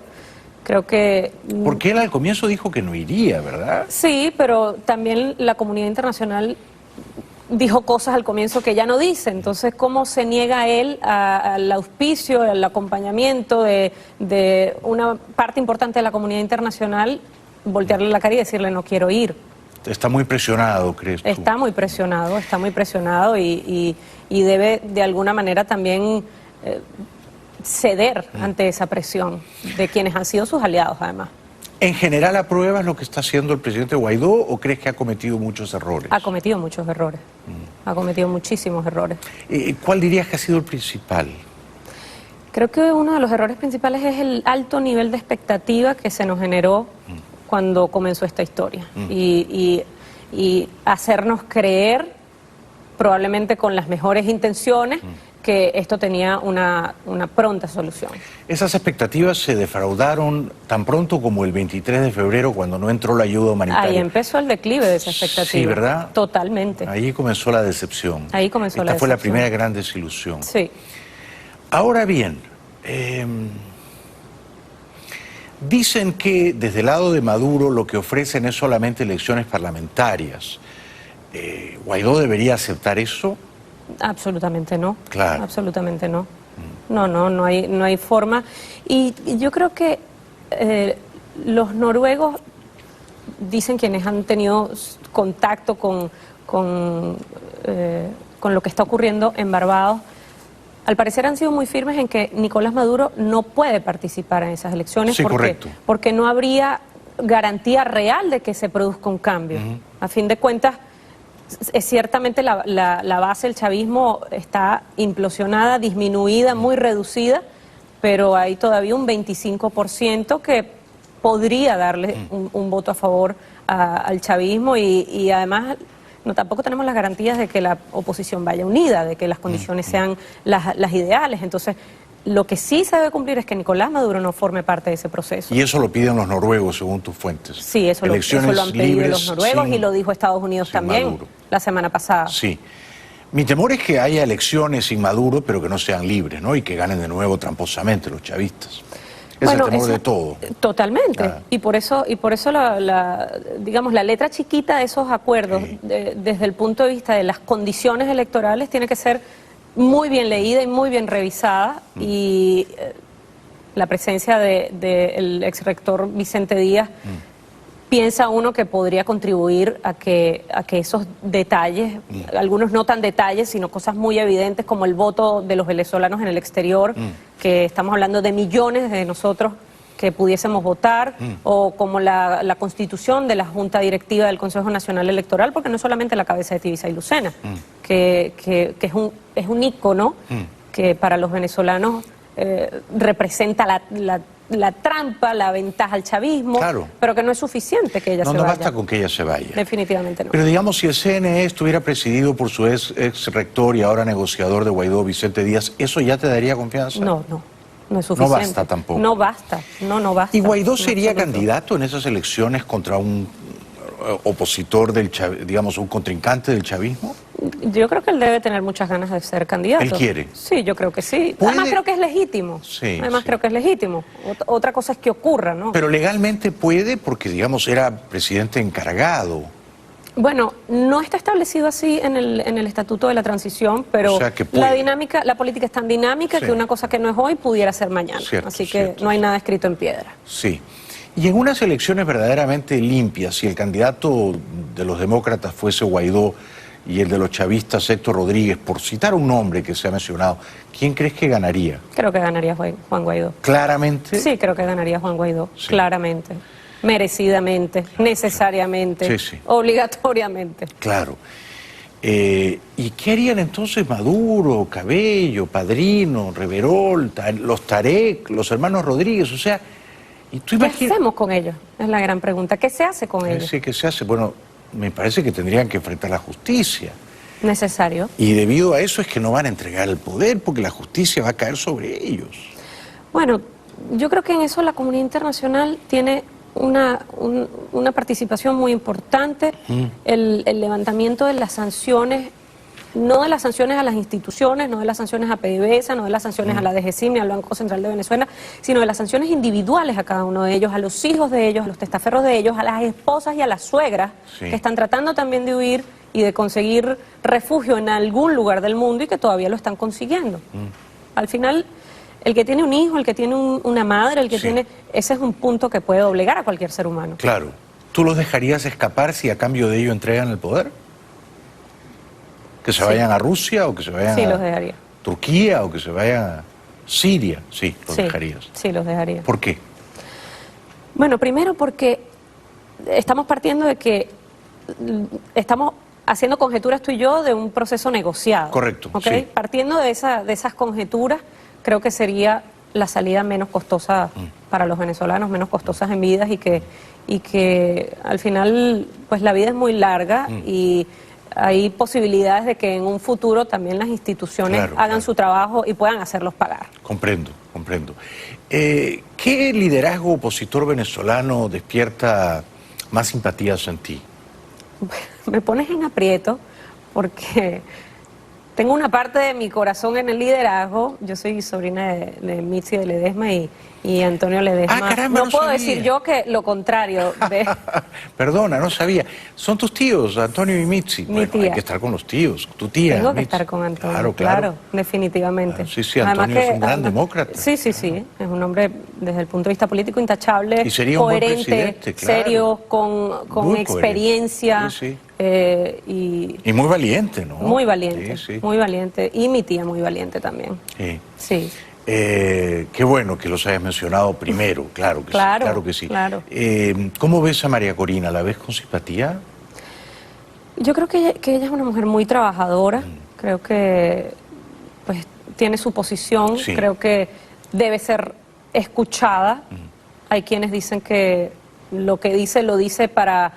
Creo que... Porque él al comienzo dijo que no iría, ¿verdad? Sí, pero también la comunidad internacional dijo cosas al comienzo que ya no dice. Entonces, ¿cómo se niega él al auspicio, al acompañamiento de una parte importante de la comunidad internacional, voltearle la cara y decirle no quiero ir? Está muy presionado, ¿crees tú? Está muy presionado y debe de alguna manera también ceder ante esa presión de quienes han sido sus aliados, además. ¿En general apruebas lo que está haciendo el presidente Guaidó o crees que ha cometido muchos errores? Ha cometido muchos errores, ha cometido muchísimos errores. ¿Cuál dirías que ha sido el principal? Creo que uno de los errores principales es el alto nivel de expectativa que se nos generó cuando comenzó esta historia y hacernos creer, probablemente con las mejores intenciones, que esto tenía una pronta solución. Esas expectativas se defraudaron tan pronto como el 23 de febrero, cuando no entró la ayuda humanitaria. Ahí empezó el declive de esa expectativa. Sí, ¿verdad? Totalmente. Ahí comenzó la decepción. Ahí comenzó la Esta fue la decepción. primera gran desilusión. Sí. Ahora bien, dicen que desde el lado de Maduro lo que ofrecen es solamente elecciones parlamentarias. ¿Guaidó debería aceptar eso? Absolutamente no. Claro. Absolutamente no. No hay forma. Y yo creo que los noruegos, dicen quienes han tenido contacto con lo que está ocurriendo en Barbados, al parecer han sido muy firmes en que Nicolás Maduro no puede participar en esas elecciones. Sí, correcto. Porque no habría garantía real de que se produzca un cambio. A fin de cuentas, ciertamente la base del chavismo está implosionada, disminuida, muy reducida, pero hay todavía un 25% que podría darle un voto a favor al chavismo y además tampoco tenemos las garantías de que la oposición vaya unida, de que las condiciones sean las ideales. Entonces, lo que sí se debe cumplir es que Nicolás Maduro no forme parte de ese proceso. Y eso lo piden los noruegos, según tus fuentes. Sí, eso lo han pedido los noruegos y lo dijo Estados Unidos también Maduro. La semana pasada. Sí. Mi temor es que haya elecciones sin Maduro, pero que no sean libres, ¿no? Y que ganen de nuevo tramposamente los chavistas. Es el temor de todo. Totalmente. Y por eso digamos, la letra chiquita de esos acuerdos, desde el punto de vista de las condiciones electorales, tiene que ser muy bien leída y muy bien revisada. Y la presencia del ex rector Vicente Díaz, piensa uno que podría contribuir a que esos detalles, algunos no tan detalles, sino cosas muy evidentes como el voto de los venezolanos en el exterior, que estamos hablando de millones de nosotros que pudiésemos votar, o como la constitución de la Junta Directiva del Consejo Nacional Electoral, porque no es solamente la cabeza de Tibisa y Lucena, que es un ícono que para los venezolanos representa la trampa, la ventaja al chavismo, pero que no es suficiente que ella se vaya. No basta con que ella se vaya. Definitivamente no. Pero digamos, si el CNE estuviera presidido por su ex rector y ahora negociador de Guaidó, Vicente Díaz, ¿eso ya te daría confianza? No es suficiente. No basta tampoco. No basta. ¿Y Guaidó sería candidato en esas elecciones contra un opositor del digamos, un contrincante del chavismo? Yo creo que él debe tener muchas ganas de ser candidato. ¿Él quiere? Sí, yo creo que sí. Además creo que es legítimo. Sí, creo que es legítimo. Otra cosa es que ocurra, ¿no? Pero legalmente puede porque, digamos, era presidente encargado. Bueno, no está establecido así en el Estatuto de la Transición, pero o sea que la política es tan dinámica que una cosa que no es hoy pudiera ser mañana. Así que no hay nada escrito en piedra. Sí. Y en unas elecciones verdaderamente limpias, si el candidato de los demócratas fuese Guaidó y el de los chavistas Héctor Rodríguez, por citar un nombre que se ha mencionado, ¿quién crees que ganaría? Creo que ganaría Juan Guaidó. ¿Claramente? Sí, creo que ganaría Juan Guaidó, claramente. Merecidamente, necesariamente, obligatoriamente. Claro. ¿Y qué harían entonces Maduro, Cabello, Padrino, Reverol, los Tarek, los hermanos Rodríguez? O sea, ¿y tú imaginas? ¿Qué hacemos con ellos? Es la gran pregunta. ¿Qué se hace con ellos? ¿Qué se hace? Bueno, me parece que tendrían que enfrentar la justicia. Necesario. Y debido a eso es que no van a entregar el poder, porque la justicia va a caer sobre ellos. Bueno, yo creo que en eso la comunidad internacional tiene una participación muy importante. El levantamiento de las sanciones, no de las sanciones a las instituciones, no de las sanciones a PDVSA, no de las sanciones a la DGCIM ni al Banco Central de Venezuela, sino de las sanciones individuales a cada uno de ellos, a los hijos de ellos, a los testaferros de ellos, a las esposas y a las suegras que están tratando también de huir y de conseguir refugio en algún lugar del mundo y que todavía lo están consiguiendo. Al final, el que tiene un hijo, el que tiene una madre, el que tiene... Ese es un punto que puede doblegar a cualquier ser humano. Claro. ¿Tú los dejarías escapar si a cambio de ello entregan el poder? ¿Que se vayan a Rusia o que se vayan los dejaría. Turquía o que se vayan a Siria? Sí, los dejarías. Sí, los dejaría. ¿Por qué? Bueno, primero porque estamos partiendo de que estamos haciendo conjeturas tú y yo de un proceso negociado. Correcto. ¿Okay? Partiendo de esas conjeturas, creo que sería la salida menos costosa para los venezolanos, menos costosas en vidas, y que al final pues la vida es muy larga y hay posibilidades de que en un futuro también las instituciones hagan su trabajo y puedan hacerlos pagar. Comprendo, comprendo. ¿Qué liderazgo opositor venezolano despierta más simpatías en ti? Me pones en aprieto porque tengo una parte de mi corazón en el liderazgo. Yo soy sobrina de Mitzi de Ledesma y Antonio Ledesma. Ah, caramba, no puedo decir yo que lo contrario. Perdona, no sabía. Son tus tíos, Antonio y Mitzi. Mi tía. Hay que estar con los tíos. Tu tía. Tengo que Mitzi. estar con Antonio. Claro, claro. Definitivamente. Sí, sí, Antonio es un gran demócrata. Sí. Es un hombre desde el punto de vista político intachable, Y sería un buen coherente, presidente, claro. serio, con Muy experiencia. coherente. Sí. Y muy valiente, ¿no? Muy valiente, Sí. muy valiente. Y mi tía muy valiente también. Sí. Sí. Qué bueno que los hayas mencionado primero, claro que sí. Claro que sí. Claro. ¿Cómo ves a María Corina? ¿La ves con simpatía? Yo creo que ella es una mujer muy trabajadora. Creo que pues tiene su posición. Sí. Creo que debe ser escuchada. Hay quienes dicen que lo que dice lo dice para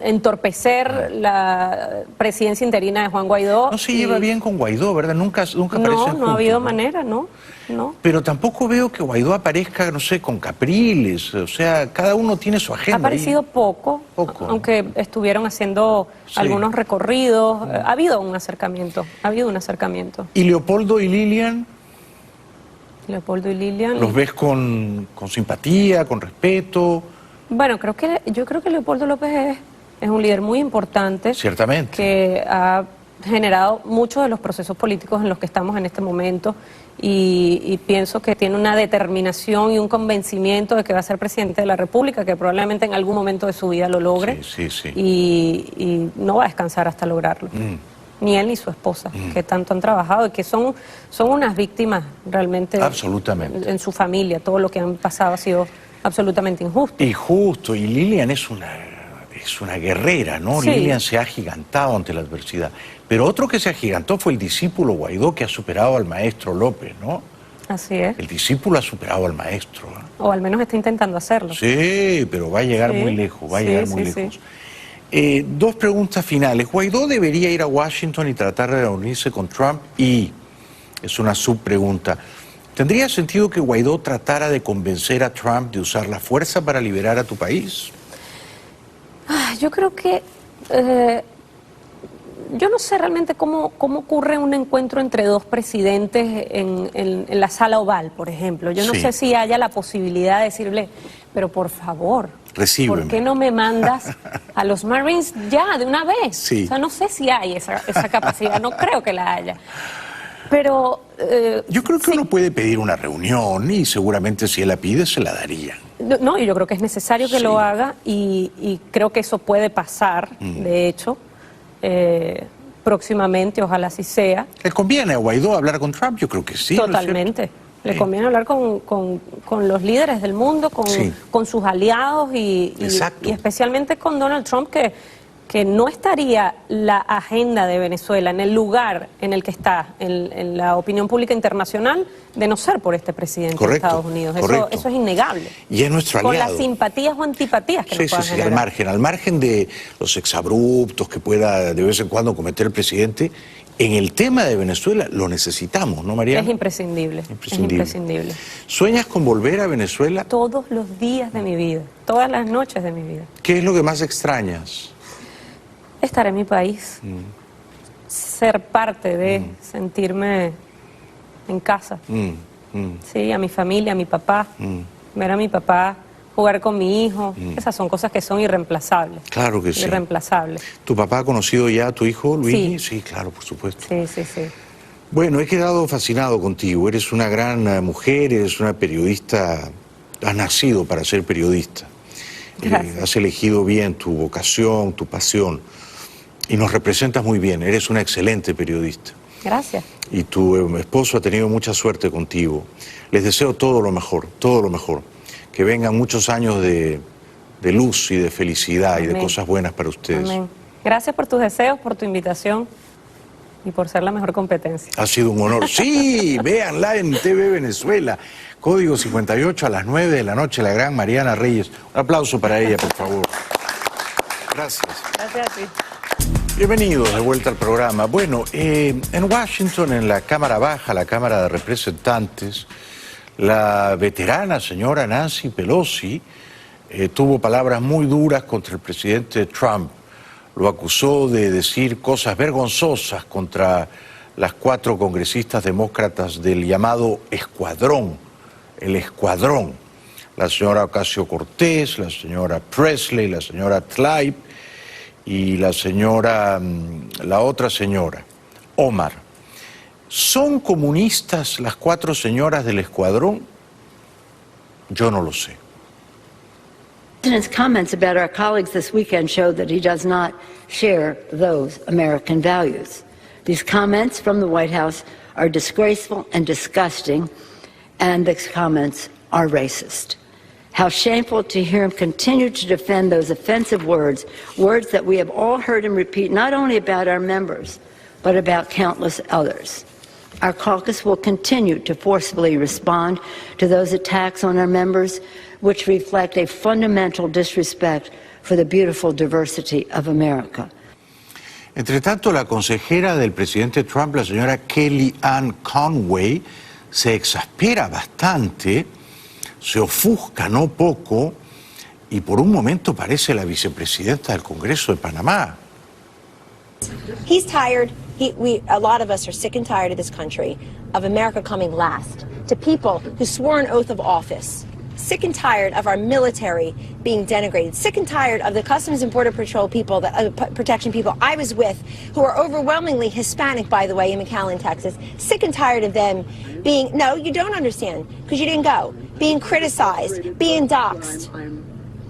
entorpecer la presidencia interina de Juan Guaidó. No se lleva bien con Guaidó, ¿verdad? Nunca aparecen juntos. No ha habido manera, ¿no? Pero tampoco veo que Guaidó aparezca, no sé, con Capriles. O sea, cada uno tiene su agenda. Ha aparecido poco, aunque estuvieron haciendo algunos recorridos. Ha habido un acercamiento, ¿Y Leopoldo y Lilian? Leopoldo y Lilian. ¿Los ves con simpatía, con respeto? Bueno, yo creo que Leopoldo López es un líder muy importante. Ciertamente. Que ha generado muchos de los procesos políticos en los que estamos en este momento y pienso que tiene una determinación y un convencimiento de que va a ser presidente de la República, que probablemente en algún momento de su vida lo logre. Sí. Y no va a descansar hasta lograrlo. Ni él ni su esposa, que tanto han trabajado y que son unas víctimas realmente. Absolutamente. En su familia. Todo lo que han pasado ha sido absolutamente injusto. Y justo, y Lilian es una guerrera, ¿no? Sí. Lilian se ha agigantado ante la adversidad. Pero otro que se agigantó fue el discípulo Guaidó, que ha superado al maestro López, ¿no? Así es. El discípulo ha superado al maestro. O al menos está intentando hacerlo. Sí, pero va a llegar muy lejos, lejos. Dos preguntas finales. ¿Guaidó debería ir a Washington y tratar de reunirse con Trump? Y, es una subpregunta, ¿tendría sentido que Guaidó tratara de convencer a Trump de usar la fuerza para liberar a tu país? Yo creo que... yo no sé realmente cómo ocurre un encuentro entre dos presidentes en la sala oval, por ejemplo. Yo no sé si haya la posibilidad de decirle, pero por favor, recíbeme. ¿Por qué no me mandas a los Marines ya, de una vez? Sí. O sea, no sé si hay esa capacidad, no creo que la haya. Pero... yo creo que uno puede pedir una reunión y seguramente si él la pide se la daría. No, yo creo que es necesario que lo haga y creo que eso puede pasar, de hecho, próximamente, ojalá así sea. ¿Le conviene a Guaidó hablar con Trump? Yo creo que sí. Totalmente. Le conviene hablar con los líderes del mundo, con sus aliados y especialmente con Donald Trump, que no estaría la agenda de Venezuela en el lugar en el que está en la opinión pública internacional de no ser por este presidente de Estados Unidos. Eso es innegable. Y es nuestro aliado. Con las simpatías o antipatías que nos pueda generar. Al margen de los exabruptos que pueda de vez en cuando cometer el presidente, en el tema de Venezuela lo necesitamos, ¿no, María? Es imprescindible. Es imprescindible. ¿Sueñas con volver a Venezuela? Todos los días de mi vida, todas las noches de mi vida. ¿Qué es lo que más extrañas? Estar en mi país, ser parte de, sentirme en casa. Sí, a mi familia, a mi papá, ver a mi papá, jugar con mi hijo. Esas son cosas que son irreemplazables. Claro que sí. Irreemplazables. ¿Tu papá ha conocido ya a tu hijo, Luigi? Sí, claro, por supuesto. Sí. Bueno, he quedado fascinado contigo. Eres una gran mujer, eres una periodista, has nacido para ser periodista. Has elegido bien tu vocación, tu pasión. Y nos representas muy bien, eres una excelente periodista. Gracias. Y tu esposo ha tenido mucha suerte contigo. Les deseo todo lo mejor, todo lo mejor. Que vengan muchos años de luz y de felicidad. Amén. Y de cosas buenas para ustedes. Amén. Gracias por tus deseos, por tu invitación. y por ser la mejor competencia. Ha sido un honor. Sí, véanla en TV Venezuela. Código 58 a las 9 de la noche, la gran Mariana Reyes. Un aplauso para ella, por favor. Gracias. Gracias a ti. Bienvenidos de vuelta al programa. Bueno, en Washington, en la Cámara Baja, la Cámara de Representantes, la veterana señora Nancy Pelosi tuvo palabras muy duras contra el presidente Trump. Lo acusó de decir cosas vergonzosas contra las 4 congresistas demócratas del llamado escuadrón, el escuadrón. La señora Ocasio-Cortez, la señora Presley, la señora Tlaib y la otra señora, Omar. ¿Son comunistas las 4 señoras del escuadrón? Yo no lo sé. The President's comments about our colleagues this weekend show that he does not share those American values. These comments from the White House are disgraceful and disgusting, and these comments are racist. How shameful to hear him continue to defend those offensive words, words that we have all heard him repeat not only about our members, but about countless others. Our caucus will continue to forcefully respond to those attacks on our members, which reflect a fundamental disrespect for the beautiful diversity of America. Entre tanto, la consejera del presidente Trump, la señora Kellyanne Conway, se exaspera bastante, se ofusca no poco y por un momento parece la vicepresidenta del Congreso de Panamá. He's tired. A lot of us are sick and tired of this country, of America coming last, to people who swore an oath of office. Sick and tired of our military being denigrated. Sick and tired of the Customs and Border Patrol people, protection people I was with, who are overwhelmingly Hispanic, by the way, in McAllen, Texas. Sick and tired of them being, no, you don't understand, because you didn't go, being criticized, being doxxed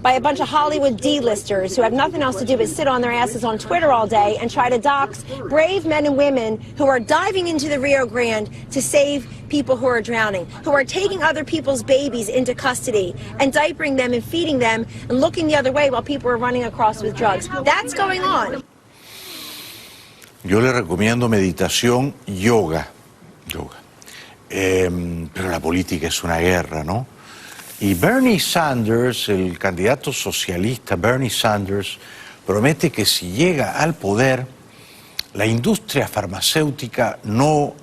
by a bunch of Hollywood D-listers who have nothing else to do but sit on their asses on Twitter all day and try to dox brave men and women who are diving into the Rio Grande to save people who are drowning, who are taking other people's babies into custody and diapering them and feeding them and looking the other way while people are running across with drugs. That's going on. Yo le recomiendo meditación, yoga. Pero la política es una guerra, ¿no? Y Bernie Sanders, el candidato socialista Bernie Sanders, promete que si llega al poder, la industria farmacéutica no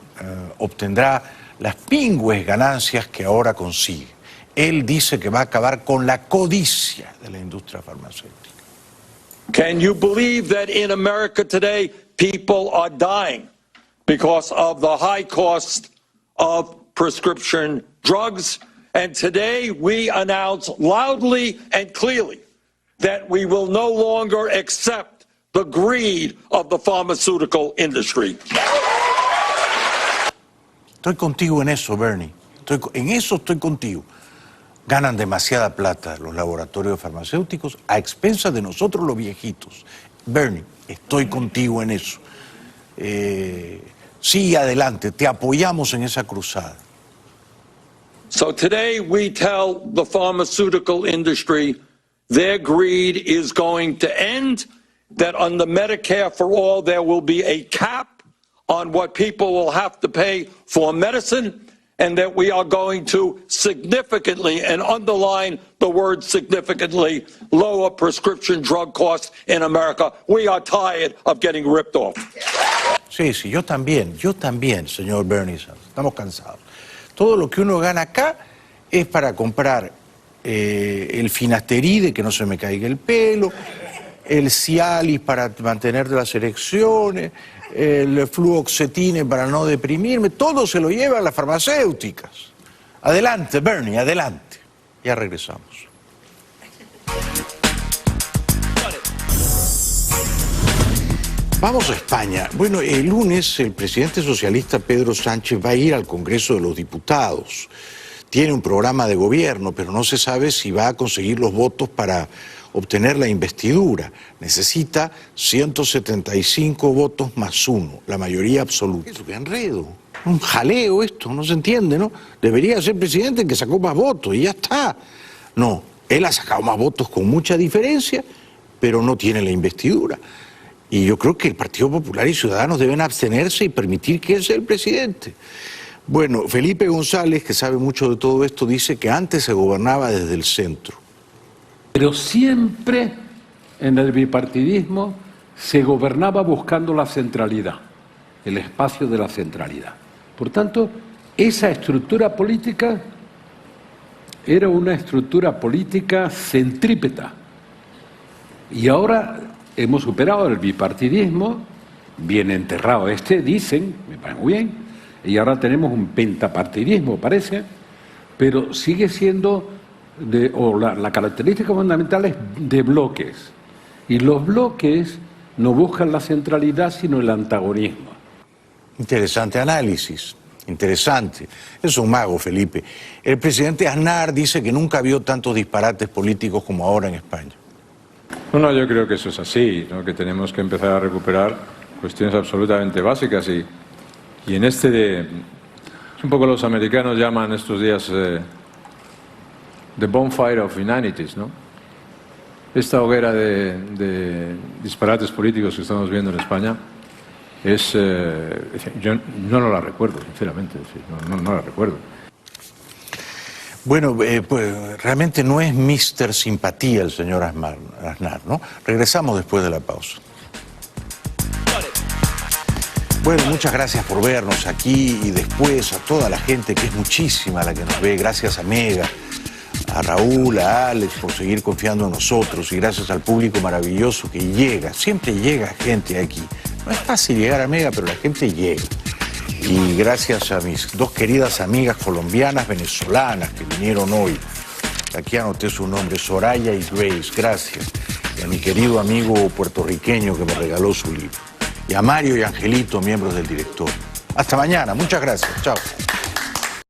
obtendrá las pingües ganancias que ahora consigue. Él dice que va a acabar con la codicia de la industria farmacéutica. Can you believe that in America today people are dying because of the high cost of prescription drugs? And today we announce loudly and clearly that we will no longer accept the greed of the pharmaceutical industry. Estoy contigo en eso, Bernie. En eso estoy contigo. Ganan demasiada plata los laboratorios farmacéuticos a expensas de nosotros los viejitos. Bernie, estoy contigo en eso. Sigue adelante, te apoyamos en esa cruzada. So today we tell the pharmaceutical industry their greed is going to end, that under Medicare for All there will be a cap on what people will have to pay for medicine, and that we are going to significantly, and underline the word significantly, lower prescription drug costs in America. We are tired of getting ripped off. Sí, yo también, señor Bernie Sanders. Estamos cansados. Todo lo que uno gana acá es para comprar el finasteride, que no se me caiga el pelo, el Cialis para mantener las erecciones, el fluoxetine para no deprimirme. Todo se lo llevan las farmacéuticas. Adelante, Bernie, adelante. Ya regresamos. Vamos a España. Bueno, el lunes el presidente socialista Pedro Sánchez va a ir al Congreso de los Diputados. Tiene un programa de gobierno, pero no se sabe si va a conseguir los votos para obtener la investidura. Necesita 175 votos más 1, la mayoría absoluta. Eso, qué enredo. Un jaleo esto, no se entiende, ¿no? Debería ser presidente el que sacó más votos y ya está. No, él ha sacado más votos con mucha diferencia, pero no tiene la investidura. Y yo creo que el Partido Popular y Ciudadanos deben abstenerse y permitir que él sea el presidente. Bueno, Felipe González, que sabe mucho de todo esto, dice que antes se gobernaba desde el centro. Pero siempre en el bipartidismo se gobernaba buscando la centralidad, el espacio de la centralidad. Por tanto, esa estructura política era una estructura política centrípeta. Y ahora hemos superado el bipartidismo, bien enterrado dicen, me parece muy bien, y ahora tenemos un pentapartidismo, parece, pero sigue siendo, la característica fundamental es de bloques. Y los bloques no buscan la centralidad, sino el antagonismo. Interesante análisis, interesante. Es un mago, Felipe. El presidente Aznar dice que nunca vio tantos disparates políticos como ahora en España. No, yo creo que eso es así, ¿no? Que tenemos que empezar a recuperar cuestiones absolutamente básicas y en es un poco los americanos llaman estos días the bonfire of inanities, ¿no? Esta hoguera de disparates políticos que estamos viendo en España yo no la recuerdo, sinceramente, no la recuerdo. Bueno, pues realmente no es Mr. Simpatía el señor Aznar, ¿no? Regresamos después de la pausa. Bueno, muchas gracias por vernos aquí y después a toda la gente, que es muchísima la que nos ve. Gracias a Mega, a Raúl, a Alex por seguir confiando en nosotros y gracias al público maravilloso que llega. Siempre llega gente aquí. No es fácil llegar a Mega, pero la gente llega. Y gracias a mis dos queridas amigas colombianas, venezolanas que vinieron hoy. Aquí anoté su nombre, Soraya y Grace, gracias. Y a mi querido amigo puertorriqueño que me regaló su libro. Y a Mario y Angelito, miembros del directorio. Hasta mañana, muchas gracias, chao.